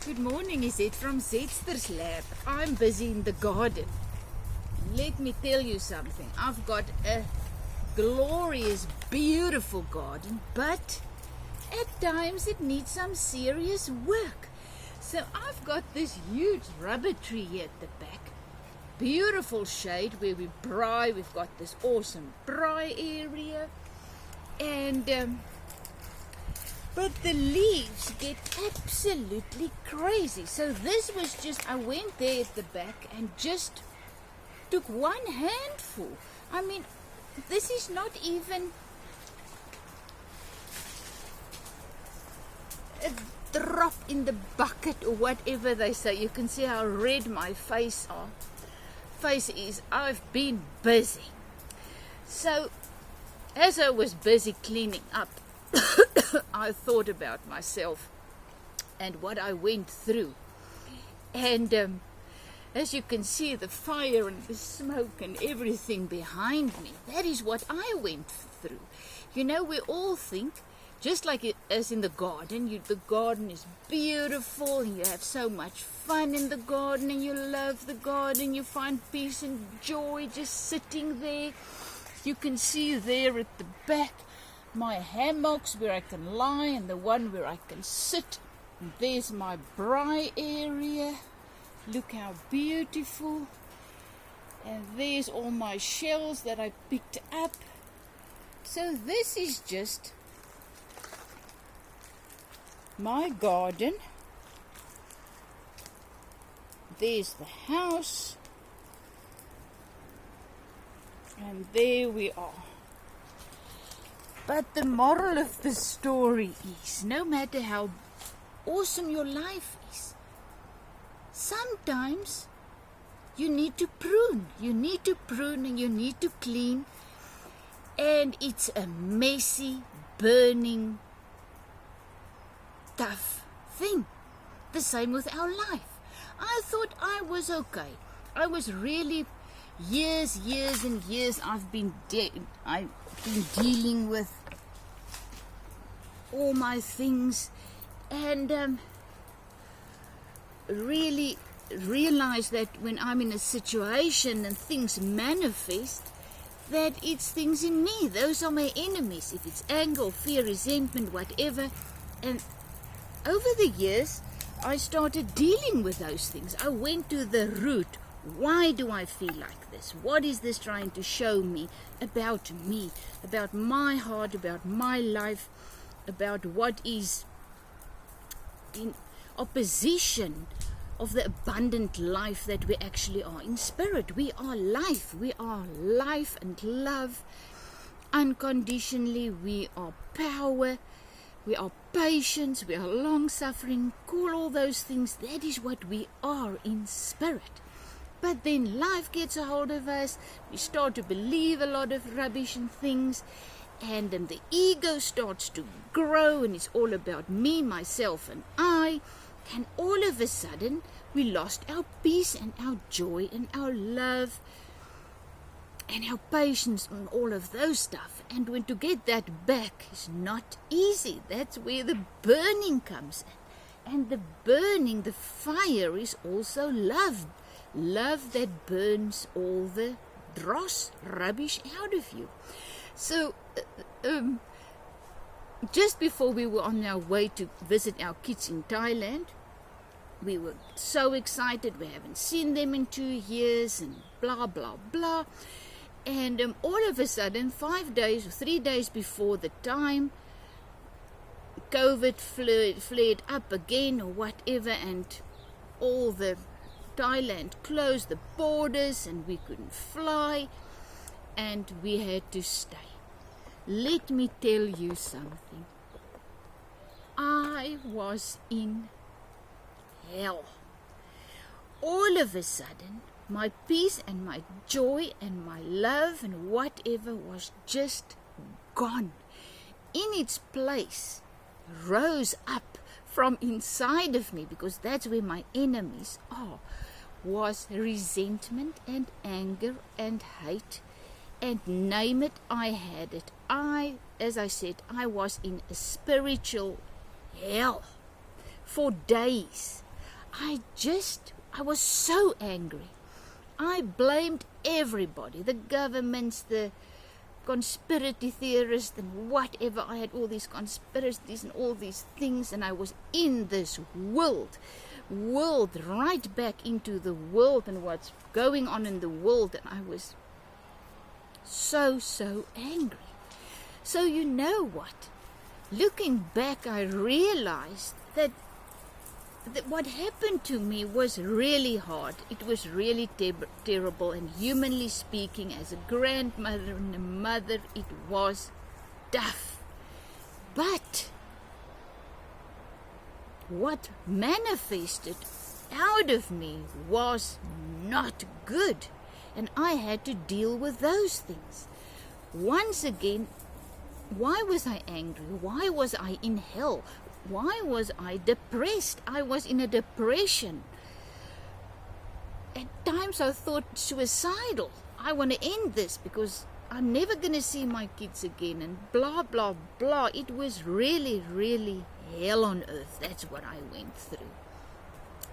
Good morning, is it from Zetster's lab? I'm busy in the garden. Let me tell you something. I've got a glorious, beautiful garden, but at times it needs some serious work. So I've got this huge rubber tree here at the back. Beautiful shade where we braai. We've got this awesome braai area. But the leaves get absolutely crazy. So this was just, I went there at the back and just took one handful. I mean, this is not even a drop in the bucket or whatever they say. You can see how red my face is. I've been busy. So as I was busy cleaning up, I thought about myself and what I went through. And as you can see, the fire and the smoke and everything behind me, that is what I went through. You know, we all think, just like as in the garden, the garden is beautiful and you have so much fun in the garden and you love the garden, you find peace and joy just sitting there. You can see there at the back my hammocks where I can lie and the one where I can sit. And there's my braai area. Look how beautiful. And there's all my shells that I picked up. So this is just my garden. There's the house. And there we are. But the moral of the story is, no matter how awesome your life is, sometimes you need to prune. You need to prune and you need to clean. And it's a messy, burning, tough thing. The same with our life. I thought I was okay. I was really years and years I've been dealing with all my things and really realize that when I'm in a situation and things manifest, that it's things in me. Those are my enemies. If it's anger, fear, resentment, whatever. And over the years, I started dealing with those things. I went to the root. Why do I feel like this? What is this trying to show me, about my heart, about my life, about what is in opposition of the abundant life that we actually are in spirit? We are life. We are life and love unconditionally. We are power. We are patience. We are long-suffering. Call all those things. That is what we are in spirit. But then life gets a hold of us. We start to believe a lot of rubbish and things. And then the ego starts to grow. And it's all about me, myself, and I. And all of a sudden, we lost our peace and our joy and our love. And our patience and all of those stuff. And when to get that back is not easy. That's where the burning comes in. And the burning, the fire is also love. Love that burns all the dross, rubbish out of you. So, just before we were on our way to visit our kids in Thailand, we were so excited. We haven't seen them in 2 years and blah, blah, blah. And all of a sudden, 5 days or 3 days before the time, COVID flared up again or whatever, and all the Thailand closed the borders and we couldn't fly and we had to stay. Let me tell you something. I was in hell. All of a sudden, my peace and my joy and my love and whatever was just gone. In its place rose up from inside of me, because that's where my enemies are, was resentment and anger and hate, and name it, I had it. As I said, I was in a spiritual hell for days. I was so angry. I blamed everybody, the governments, the conspiracy theorists and whatever. I had all these conspiracies and all these things, and I was in this world right back into the world and what's going on in the world, and I was so angry. So you know what? Looking back, I realized that what happened to me was really hard. It was really terrible, and humanly speaking, as a grandmother and a mother, it was tough. But what manifested out of me was not good, and I had to deal with those things. Once again, why was I angry? Why was I in hell? Why was I depressed? I was in a depression. At times I thought suicidal. I want to end this because I'm never going to see my kids again, and blah, blah, blah. It was really, really hell on earth. That's what I went through.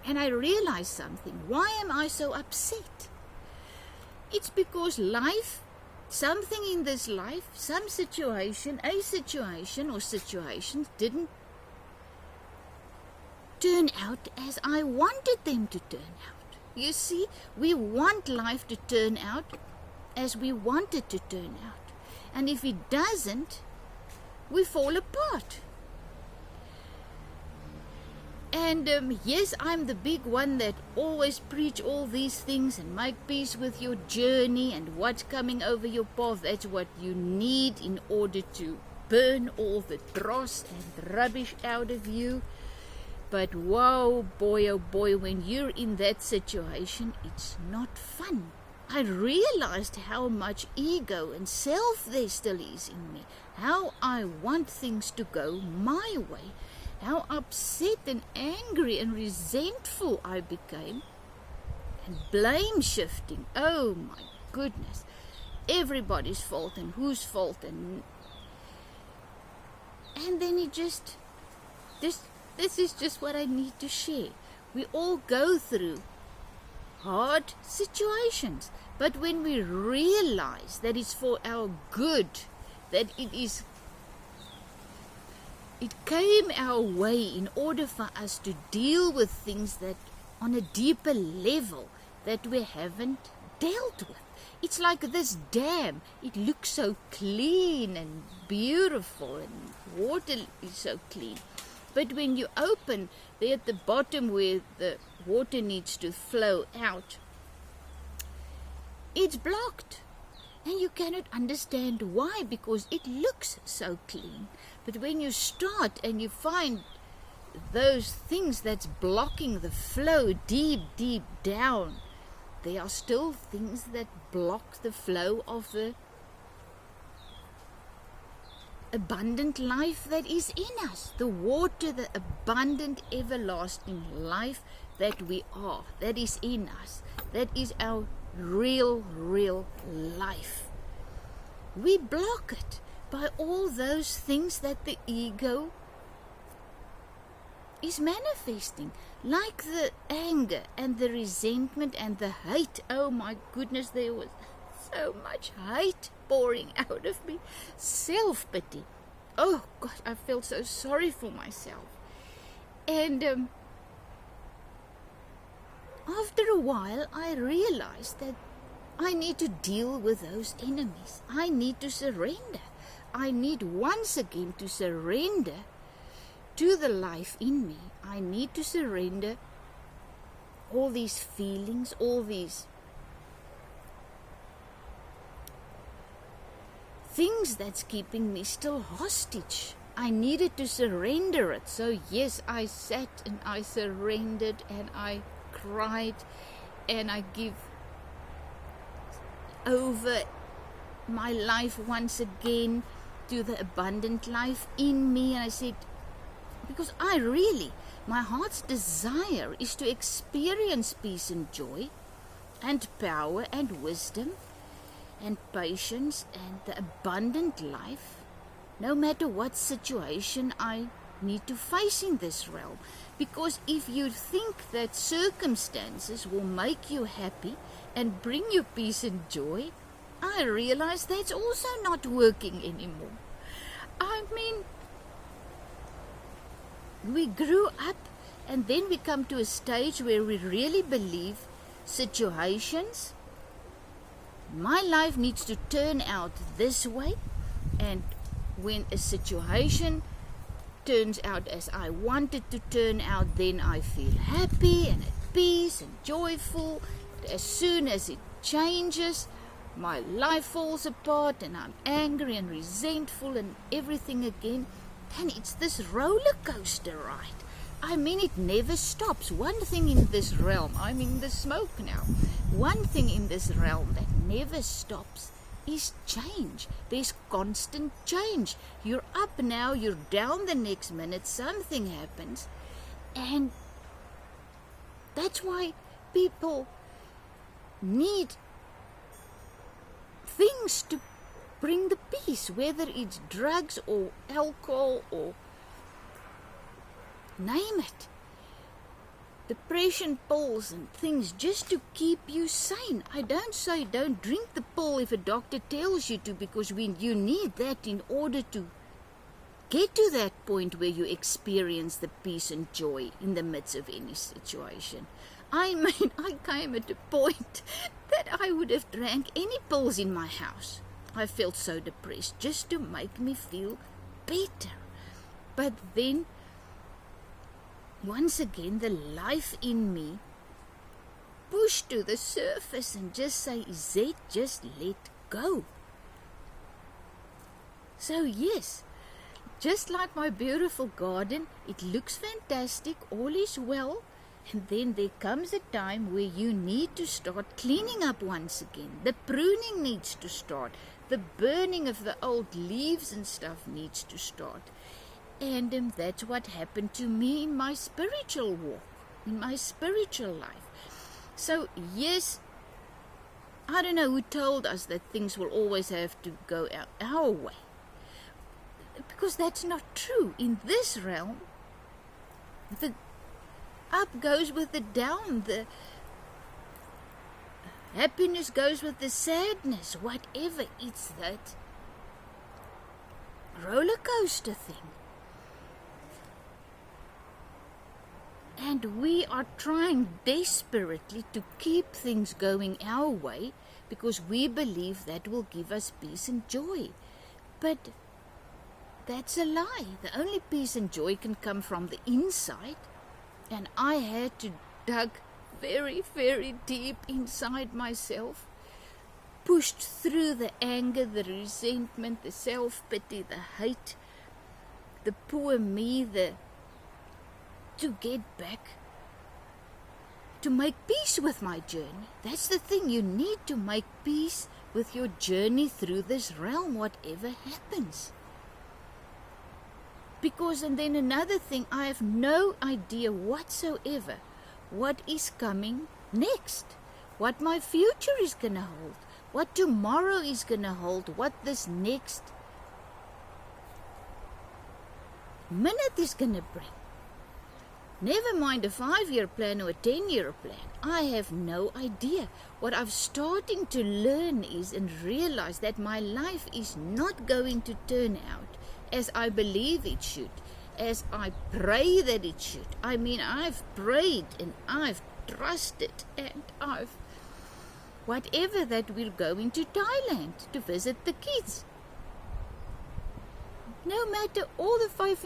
And I realized something. Why am I so upset? It's because life, something in this life, some situation, a situation or situations didn't turn out as I wanted them to turn out. You see, we want life to turn out as we want it to turn out. And if it doesn't, we fall apart. And yes, I'm the big one that always preach all these things and make peace with your journey and what's coming over your path. That's what you need in order to burn all the dross and rubbish out of you. But wow, boy, oh boy, when you're in that situation, it's not fun. I realized how much ego and self there still is in me. How I want things to go my way. How upset and angry and resentful I became. And blame shifting. Oh my goodness. Everybody's fault and whose fault. And then it just... This is just what I need to share. We all go through hard situations. But when we realize that it's for our good, that it came our way in order for us to deal with things that on a deeper level that we haven't dealt with. It's like this dam. It looks so clean and beautiful, and water is so clean. But when you open there at the bottom where the water needs to flow out, it's blocked. And you cannot understand why, because it looks so clean. But when you start and you find those things that's blocking the flow deep down, there are still things that block the flow of the abundant life that is in us. The water, the abundant, everlasting life that we are, that is in us. That is our real life. We block it by all those things that the ego is manifesting, like the anger and the resentment and the hate. Oh my goodness, there was so much hate pouring out of me. Self-pity. Oh God, I felt so sorry for myself. And after a while, I realized that I need to deal with those enemies. I need to surrender. I need once again to surrender to the life in me. I need to surrender all these feelings, all these things that's keeping me still hostage. I needed to surrender it. So yes, I sat and I surrendered and I cried and I give over my life once again to the abundant life in me. And I said, because my heart's desire is to experience peace and joy and power and wisdom and patience and the abundant life, no matter what situation I need to face in this realm. Because if you think that circumstances will make you happy and bring you peace and joy, I realize that's also not working anymore. I mean, we grew up and then we come to a stage where we really believe situations, my life needs to turn out this way, and when a situation turns out as I want it to turn out, then I feel happy and at peace and joyful. As soon as it changes, my life falls apart and I'm angry and resentful and everything again. And it's this roller coaster ride. I mean, it never stops. One thing in this realm, I'm in the smoke now, one thing in this realm that never stops is change. There's constant change. You're up now, you're down the next minute, something happens. And that's why people need things to bring the peace, whether it's drugs or alcohol or name it. Depression pills and things just to keep you sane. I don't say don't drink the pill if a doctor tells you to, because you need that in order to get to that point where you experience the peace and joy in the midst of any situation. I mean, I came at a point that I would have drank any pills in my house. I felt so depressed just to make me feel better. But then, once again, the life in me pushed to the surface and just say, Zed, just let go. So yes, just like my beautiful garden, it looks fantastic, all is well, and then there comes a time where you need to start cleaning up once again. The pruning needs to start. The burning of the old leaves and stuff needs to start. And that's what happened to me in my spiritual walk, in my spiritual life. So yes, I don't know who told us that things will always have to go our way, because that's not true. In this realm, the up goes with the down, the happiness goes with the sadness, whatever. It's that roller coaster thing. And we are trying desperately to keep things going our way because we believe that will give us peace and joy. But that's a lie. The only peace and joy can come from the inside. And I had to dig very, very deep inside myself, pushed through the anger, the resentment, the self-pity, the hate, the poor me, to get back, to make peace with my journey. That's the thing. You need to make peace with your journey through this realm, whatever happens. Because, and then another thing, I have no idea whatsoever what is coming next, what my future is going to hold, what tomorrow is going to hold, what this next minute is going to bring. Never mind a 5-year plan or a 10-year plan. I have no idea. What I'm starting to learn is and realize that my life is not going to turn out as I believe it should, as I pray that it should. I mean, I've prayed and I've trusted and whatever, that we're going to Thailand to visit the kids. No matter all the faith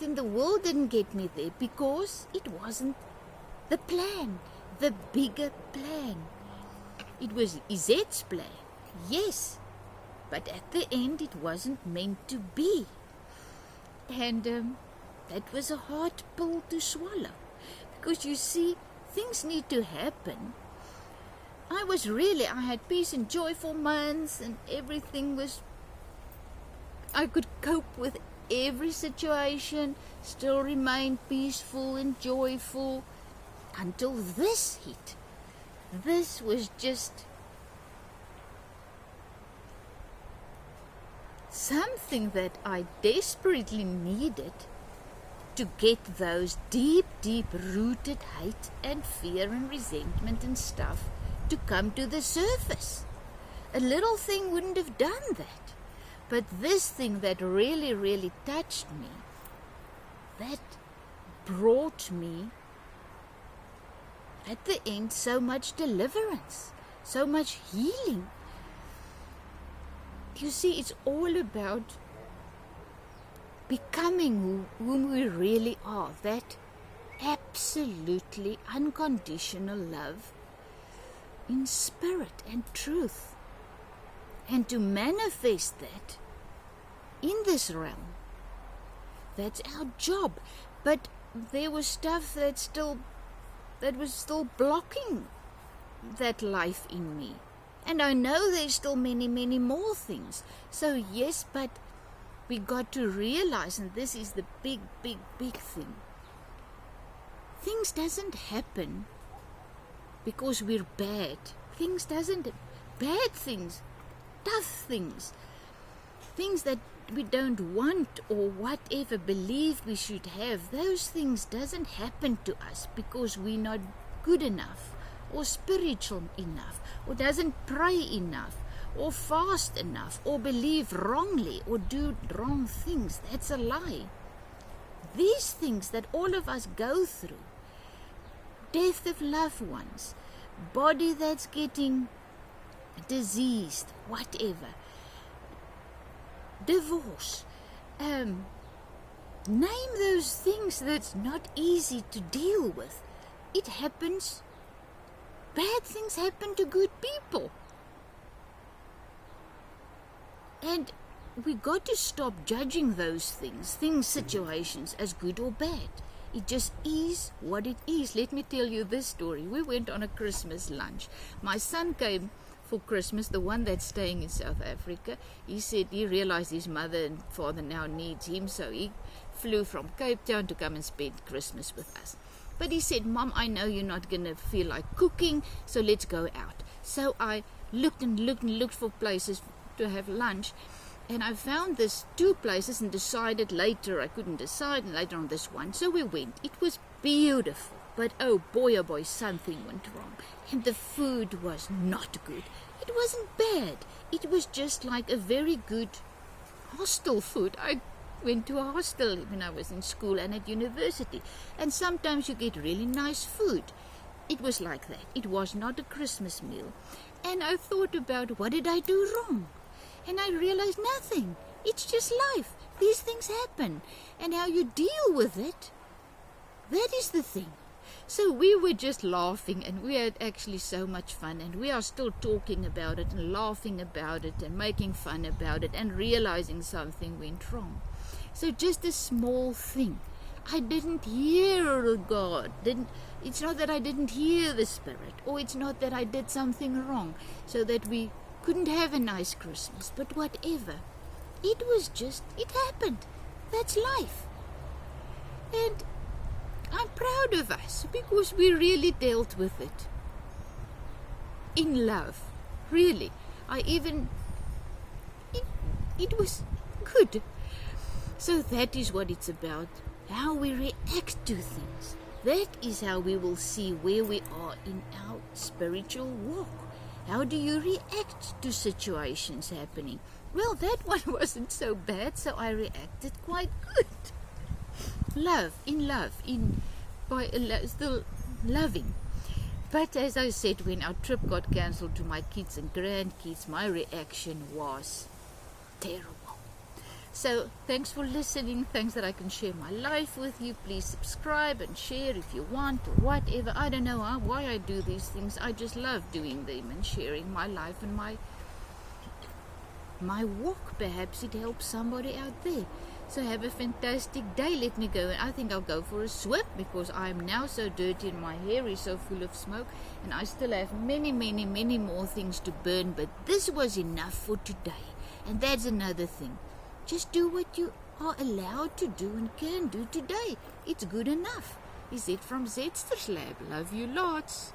in the world didn't get me there, because it wasn't the plan, the bigger plan. It was Izet's plan, yes, but at the end it wasn't meant to be. And that was a hard pill to swallow, because you see, things need to happen. I had peace and joy for months, and everything was, I could cope with every situation, still remain peaceful and joyful, until this hit. something that I desperately needed to get those deep, deep rooted hate and fear and resentment and stuff to come to the surface. A little thing wouldn't have done that. But this thing that really, really touched me, that brought me at the end so much deliverance, so much healing. You see, it's all about becoming whom we really are, that absolutely unconditional love in spirit and truth. And to manifest that in this realm, that's our job. But there was stuff that was still blocking that life in me. And I know there's still many, many more things. So yes, but we got to realize, and this is the big, big, big thing. Things doesn't happen because we're bad. Bad things, tough things, things that we don't want or whatever believe we should have, those things doesn't happen to us because we're not good enough or spiritual enough or doesn't pray enough or fast enough or believe wrongly or do wrong things. That's a lie. These things that all of us go through, death of loved ones, body that's getting diseased, whatever, divorce, name those things that's not easy to deal with. It happens. Bad things happen to good people. And we got to stop judging those things, situations as good or bad. It just is what it is. Let me tell you this story. We went on a Christmas lunch. My son came for Christmas, the one that's staying in South Africa. He said he realized his mother and father now needs him, so he flew from Cape Town to come and spend Christmas with us. But he said, Mom, I know you're not going to feel like cooking, so let's go out. So I looked for places to have lunch, and I found this 2 places and decided later, I couldn't decide, and later on this one. So we went. It was beautiful, but oh boy, something went wrong. And the food was not good. It wasn't bad. It was just like a very good hostel food. I went to a hostel when I was in school and at university, and sometimes you get really nice food. It was like that. It was not a Christmas meal. And I thought about, what did I do wrong? And I realized nothing. It's just life. These things happen. And how you deal with it, that is the thing. So we were just laughing, and we had actually so much fun, and we are still talking about it and laughing about it and making fun about it and realizing something went wrong. So just a small thing. I didn't hear God. It's not that I didn't hear the Spirit, or it's not that I did something wrong so that we couldn't have a nice Christmas, but whatever. It was just, it happened. That's life. And I'm proud of us because we really dealt with it in love. Really. It was good. So that is what it's about. How we react to things. That is how we will see where we are in our spiritual walk. How do you react to situations happening? Well, that one wasn't so bad, so I reacted quite good. Still loving. But as I said, when our trip got cancelled to my kids and grandkids, my reaction was terrible. So thanks for listening. Thanks that I can share my life with you. Please subscribe and share if you want or whatever. I don't know why I do these things. I just love doing them and sharing my life and my walk. Perhaps it helps somebody out there. So have a fantastic day. Let me go. I think I'll go for a swim because I'm now so dirty and my hair is so full of smoke. And I still have many, many, many more things to burn. But this was enough for today. And that's another thing. Just do what you are allowed to do and can do today. It's good enough. Is it from Zetster's Lab? Love you lots.